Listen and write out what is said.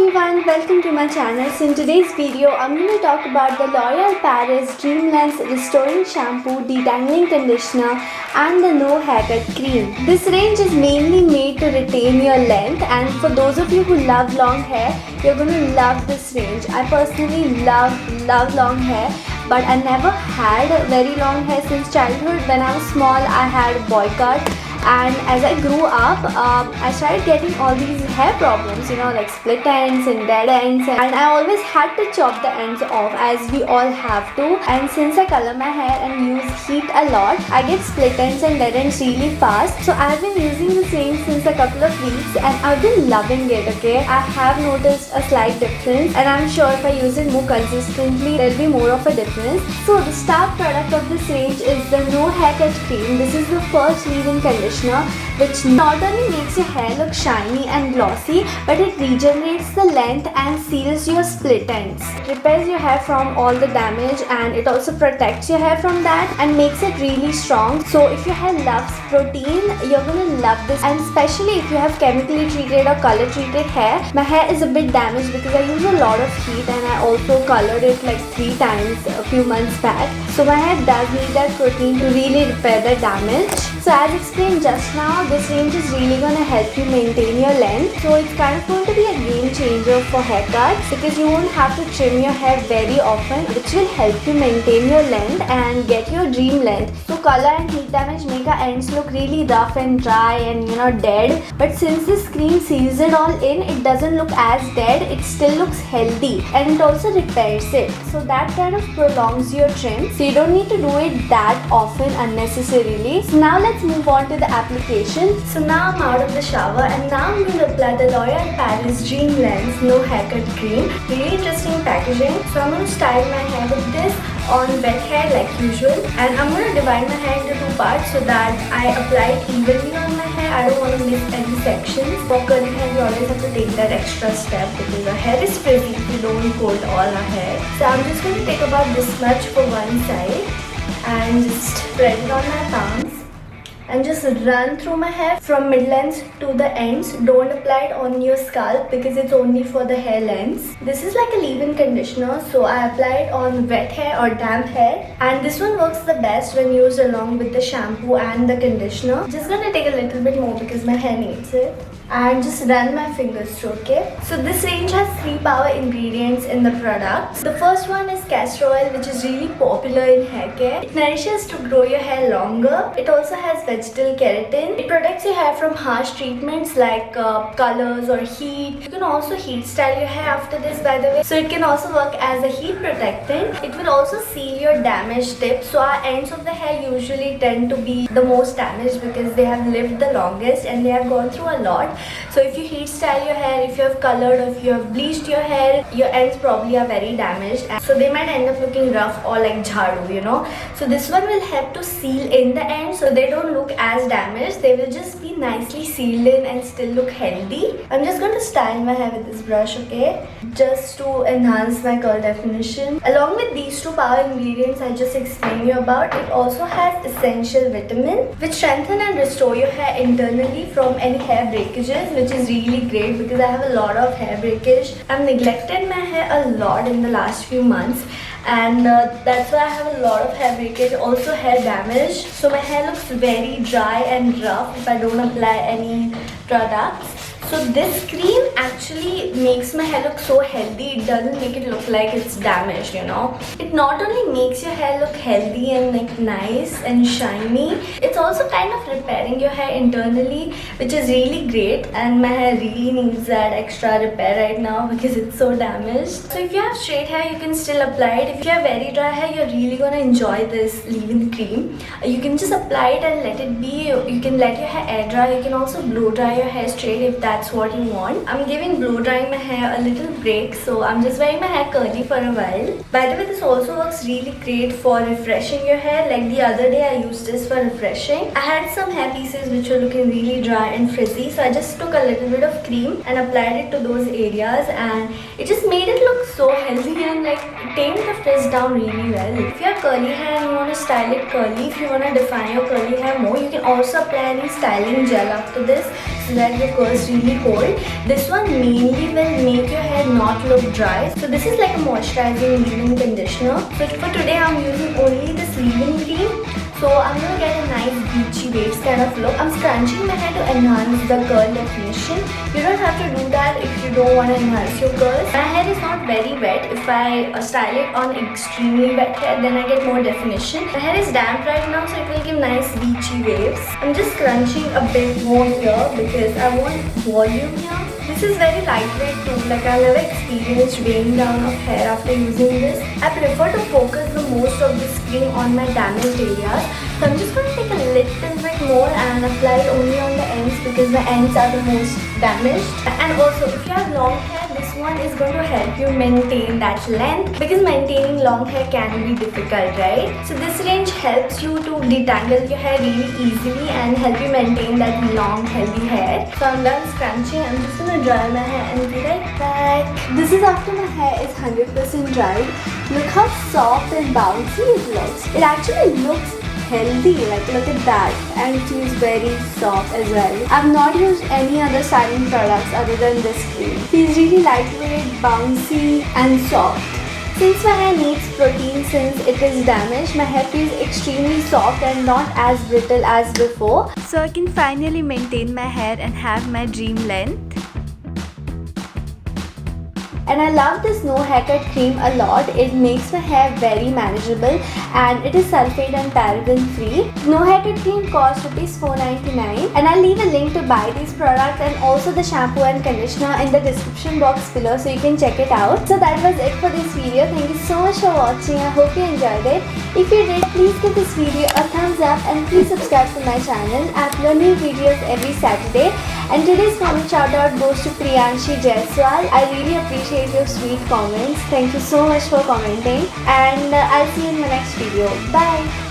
everyone, welcome to my channel. So in today's video, I'm going to talk about the L'Oreal Paris Dream Length Restoring Shampoo, Detangling Conditioner and the No Haircut Cream. This range is mainly made to retain your length, and for those of you who love long hair, you're going to love this range. I personally love long hair, but I never had very long hair since childhood. When I was small, I had a boy cut. And as I grew up, I started getting all these hair problems, like split ends and dead ends, and I always had to chop the ends off, as we all have to. And since I color my hair and use heat a lot, I get split ends and dead ends really fast. So I've been using this range since a couple of weeks and I've been loving it, okay? I have noticed a slight difference, and I'm sure if I use it more consistently, there'll be more of a difference. So the star product of this range is the No Haircut Cream. This is the first leave-in conditioner, which not only makes your hair look shiny and glossy, but it regenerates the length and seals your split ends. It repairs your hair from all the damage, and it also protects your hair from that and makes it really strong. So if your hair loves protein, you're gonna love this, and especially if you have chemically treated or color treated hair. My hair is a bit damaged because I use a lot of heat, and I also colored it like 3 times a few months back. So my hair does need that protein to really repair the damage. So as explained just now, this range is really going to help you maintain your length. So it's kind of going to be a game changer for haircuts, because you won't have to trim your hair very often, which will help you maintain your length and get your dream length. So color and heat damage make our ends look really rough and dry and dead. But since this cream seals it all in, it doesn't look as dead, it still looks healthy, and it also repairs it. So that kind of prolongs your trim. So you don't need to do it that often unnecessarily. So now let's move on to the application. So now I'm out of the shower, and now I'm going to apply the L'Oreal Paris Dream Length No Haircut Cream. Really interesting packaging. So I'm going to style my hair with this on wet hair like usual, and I'm going to divide my hair into 2 parts so that I apply it evenly on my hair. I don't want to miss any sections. For curly hair, you always have to take that extra step because our hair is frizzy if you don't coat all our hair. So I'm just going to take about this much for one side and just spread it on my palms and just run through my hair from mid-length to the ends. Don't apply it on your scalp because it's only for the hair lengths. This is like a leave-in conditioner, so I apply it on wet hair or damp hair, and this one works the best when used along with the shampoo and the conditioner. Just gonna take a little bit more because my hair needs it, and just run my fingers through, okay? So this range has 3 power ingredients in the product. The first one is castor oil, which is really popular in hair care. It nourishes to grow your hair longer. It also has vegetable keratin. It protects your hair from harsh treatments like colors or heat. You can also heat style your hair after this, by the way. So it can also work as a heat protectant. It will also seal your damaged tips. So our ends of the hair usually tend to be the most damaged because they have lived the longest and they have gone through a lot. So if you heat style your hair, if you have colored, or if you have bleached your hair, your ends probably are very damaged, and so they might end up looking rough or like jhadu, So this one will help to seal in the ends so they don't look as damaged. They will just be nicely sealed in and still look healthy. I'm just going to style my hair with this brush, okay? Just to enhance my curl definition. Along with these 2 power ingredients I just explained you about, it also has essential vitamin which strengthen and restore your hair internally from any hair breakage, which is really great because I have a lot of hair breakage. I've neglected my hair a lot in the last few months, and that's why I have a lot of hair breakage, also hair damage. So my hair looks very dry and rough if I don't apply any products. So this cream actually makes my hair look so healthy. It doesn't make it look like it's damaged, It not only makes your hair look healthy and like nice and shiny, it's also kind of repairing your hair internally, which is really great. And my hair really needs that extra repair right now because it's so damaged. So if you have straight hair, you can still apply it. If you have very dry hair, you're really gonna enjoy this leave-in cream. You can just apply it and let it be. You can let your hair air dry. You can also blow dry your hair straight if that's what you want. I'm giving blow drying my hair a little break, so I'm just wearing my hair curly for a while. By the way, this also works really great for refreshing your hair. Like the other day, I used this for refreshing. I had some hair pieces which were looking really dry and frizzy, so I just took a little bit of cream and applied it to those areas, and it just made it look so healthy and like it tamed the frizz down really well. If you have curly hair and you want to style it curly, if you want to define your curly hair more, you can also apply any styling gel after this so that your curls really hold. This one mainly will make your hair not look dry. So this is like a moisturizing leave-in conditioner. So for today I'm using only this leave-in cream. So I'm gonna get a nice beachy waves kind of look. I'm scrunching my hair to enhance the curl definition. You don't have to do that if you don't want to enhance your curls. My hair is not very wet. If I style it on extremely wet hair, then I get more definition. My hair is damp right now, so it will give nice beachy waves. I'm just scrunching a bit more here because I want volume here. This is very lightweight too, like I've never experienced weighing down of hair after using this. I prefer to focus the most of this cream on my damaged areas. So I'm just going to take a little bit more and apply it only on the ends because the ends are the most damaged. And also if you have long hair, this one is going to help you maintain that length because maintaining long hair can be difficult, right? So this range helps you to detangle your hair really easily and help you maintain that long healthy hair. So I'm done scrunching. I'm just going to dry my hair and be right back. This is after my hair is 100% dried. Look how soft and bouncy it looks. It actually looks healthy, like look at that, and it feels very soft as well. I've not used any other styling products other than this cream. It feels really lightweight, bouncy and soft. Since my hair needs protein since it is damaged, my hair feels extremely soft and not as brittle as before. So I can finally maintain my hair and have my dream length. And I love this no haircut cream a lot. It makes my hair very manageable and it is sulfate and paraben free. No haircut cream costs ₹4.99 and I'll leave a link to buy these products and also the shampoo and conditioner in the description box below so you can check it out. So that was it for this video. Thank you so much for watching. I hope you enjoyed it. If you did, please give this video a thumbs up and please subscribe to my channel. I upload new videos every Saturday. And today's comment shout out goes to Priyanshi Jaiswal. I really appreciate your sweet comments. Thank you so much for commenting and I'll see you in my next video. Bye.